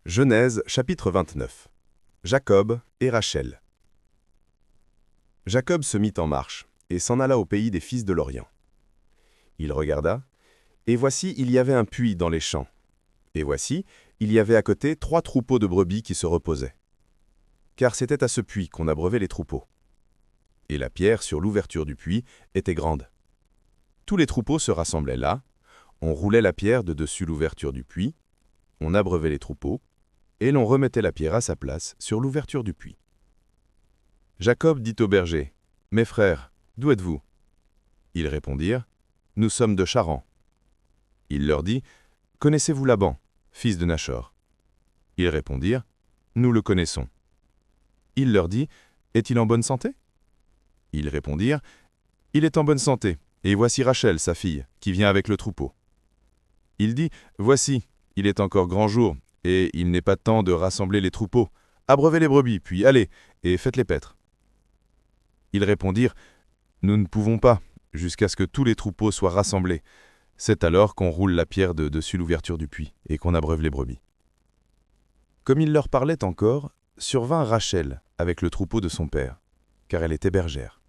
Genèse chapitre 29. Jacob et Rachel. Jacob se mit en marche et s'en alla au pays des fils de l'Orient. Il regarda, et voici il y avait un puits dans les champs. Et voici, il y avait à côté 3 troupeaux de brebis qui se reposaient. Car c'était à ce puits qu'on abreuvait les troupeaux. Et la pierre sur l'ouverture du puits était grande. Tous les troupeaux se rassemblaient là, on roulait la pierre de dessus l'ouverture du puits, on abreuvait les troupeaux, et l'on remettait la pierre à sa place sur l'ouverture du puits. Jacob dit aux bergers, « Mes frères, d'où êtes-vous » Ils répondirent, « Nous sommes de Charan. » Il leur dit, « Connaissez-vous Laban, fils de Nachor » Ils répondirent, « Nous le connaissons. » Il leur dit, « Est-il en bonne santé » Ils répondirent, « Il est en bonne santé, et voici Rachel, sa fille, qui vient avec le troupeau. » Il dit, « Voici, il est encore grand jour, et il n'est pas temps de rassembler les troupeaux. Abreuvez les brebis, puis allez, et faites-les paître. » Ils répondirent, « Nous ne pouvons pas, jusqu'à ce que tous les troupeaux soient rassemblés. C'est alors qu'on roule la pierre de dessus l'ouverture du puits, et qu'on abreuve les brebis. » Comme il leur parlait encore, survint Rachel avec le troupeau de son père, car elle était bergère.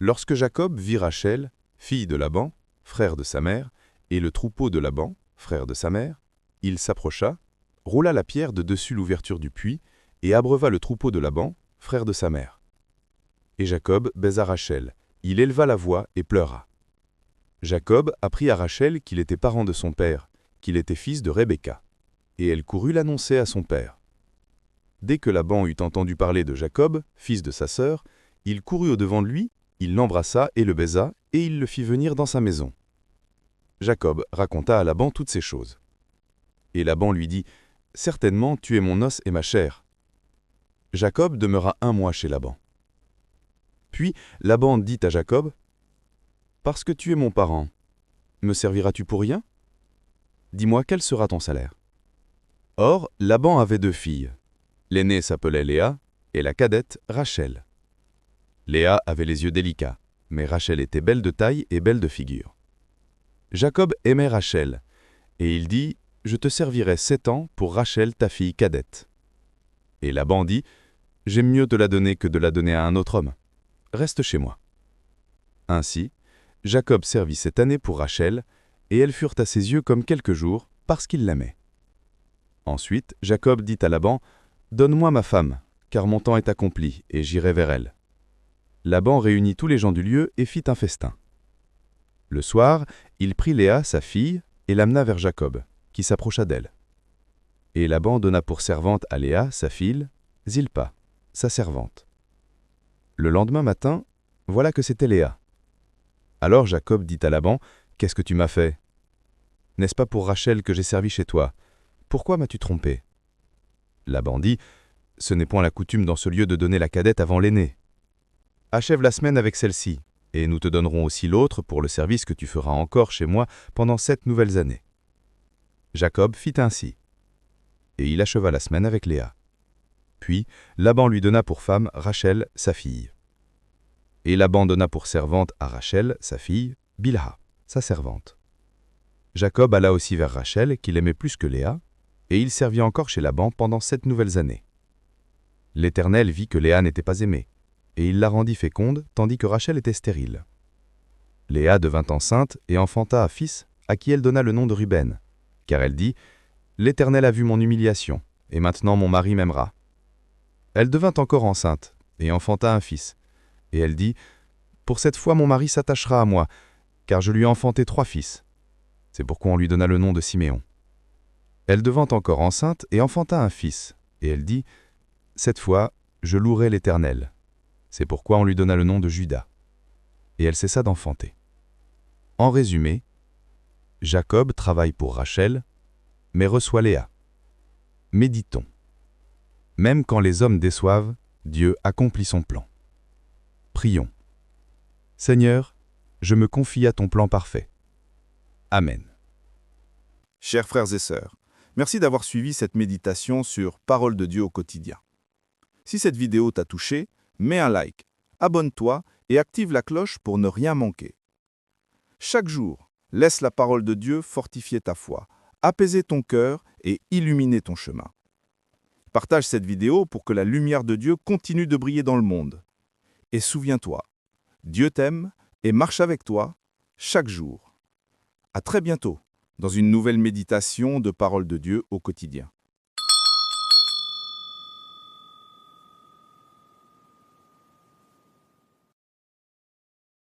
Lorsque Jacob vit Rachel, fille de Laban, frère de sa mère, et le troupeau de Laban, frère de sa mère, il s'approcha, roula la pierre de dessus l'ouverture du puits, et abreuva le troupeau de Laban, frère de sa mère. Et Jacob baisa Rachel, il éleva la voix et pleura. Jacob apprit à Rachel qu'il était parent de son père, qu'il était fils de Rebecca, et elle courut l'annoncer à son père. Dès que Laban eut entendu parler de Jacob, fils de sa sœur, il courut au-devant de lui, il l'embrassa et le baisa, et il le fit venir dans sa maison. Jacob raconta à Laban toutes ces choses. Et Laban lui dit, « Certainement tu es mon os et ma chair. » Jacob demeura 1 mois chez Laban. Puis Laban dit à Jacob, « Parce que tu es mon parent, me serviras-tu pour rien? Dis-moi quel sera ton salaire. » Or, Laban avait 2 filles. L'aînée s'appelait Léa, et la cadette Rachel. Léa avait les yeux délicats, mais Rachel était belle de taille et belle de figure. Jacob aimait Rachel, et il dit, « Je te servirai 7 ans pour Rachel ta fille cadette. » Et Laban dit, « J'aime mieux te la donner que de la donner à un autre homme. Reste chez moi. » Ainsi, Jacob servit cette année pour Rachel, et elles furent à ses yeux comme quelques jours, parce qu'il l'aimait. Ensuite, Jacob dit à Laban, « Donne-moi ma femme, car mon temps est accompli, et j'irai vers elle. » Laban réunit tous les gens du lieu et fit un festin. Le soir, il prit Léa, sa fille, et l'amena vers Jacob, qui s'approcha d'elle. Et Laban donna pour servante à Léa, sa fille, Zilpa, sa servante. Le lendemain matin, voilà que c'était Léa. Alors Jacob dit à Laban, « Qu'est-ce que tu m'as fait? N'est-ce pas pour Rachel que j'ai servi chez toi? Pourquoi m'as-tu trompé ?» Laban dit, « Ce n'est point la coutume dans ce lieu de donner la cadette avant l'aînée. Achève la semaine avec celle-ci, et nous te donnerons aussi l'autre pour le service que tu feras encore chez moi pendant 7 nouvelles années. » Jacob fit ainsi, et il acheva la semaine avec Léa. Puis Laban lui donna pour femme Rachel, sa fille. Et Laban donna pour servante à Rachel, sa fille, Bilha, sa servante. Jacob alla aussi vers Rachel, qu'il aimait plus que Léa, et il servit encore chez Laban pendant 7 nouvelles années. L'Éternel vit que Léa n'était pas aimée, et il la rendit féconde, tandis que Rachel était stérile. Léa devint enceinte et enfanta un fils, à qui elle donna le nom de Ruben, car elle dit, « L'Éternel a vu mon humiliation, et maintenant mon mari m'aimera. » Elle devint encore enceinte, et enfanta un fils, et elle dit, « Pour cette fois mon mari s'attachera à moi, car je lui ai enfanté 3 fils. » C'est pourquoi on lui donna le nom de Siméon. Elle devint encore enceinte et enfanta un fils, et elle dit, « Cette fois, je louerai l'Éternel. » C'est pourquoi on lui donna le nom de Juda. Et elle cessa d'enfanter. En résumé, Jacob travaille pour Rachel, mais reçoit Léa. Méditons. Même quand les hommes déçoivent, Dieu accomplit son plan. Prions. Seigneur, je me confie à ton plan parfait. Amen. Chers frères et sœurs, merci d'avoir suivi cette méditation sur Parole de Dieu au quotidien. Si cette vidéo t'a touché, mets un like, abonne-toi et active la cloche pour ne rien manquer. Chaque jour, laisse la parole de Dieu fortifier ta foi, apaiser ton cœur et illuminer ton chemin. Partage cette vidéo pour que la lumière de Dieu continue de briller dans le monde. Et souviens-toi, Dieu t'aime et marche avec toi chaque jour. À très bientôt dans une nouvelle méditation de Parole de Dieu au quotidien.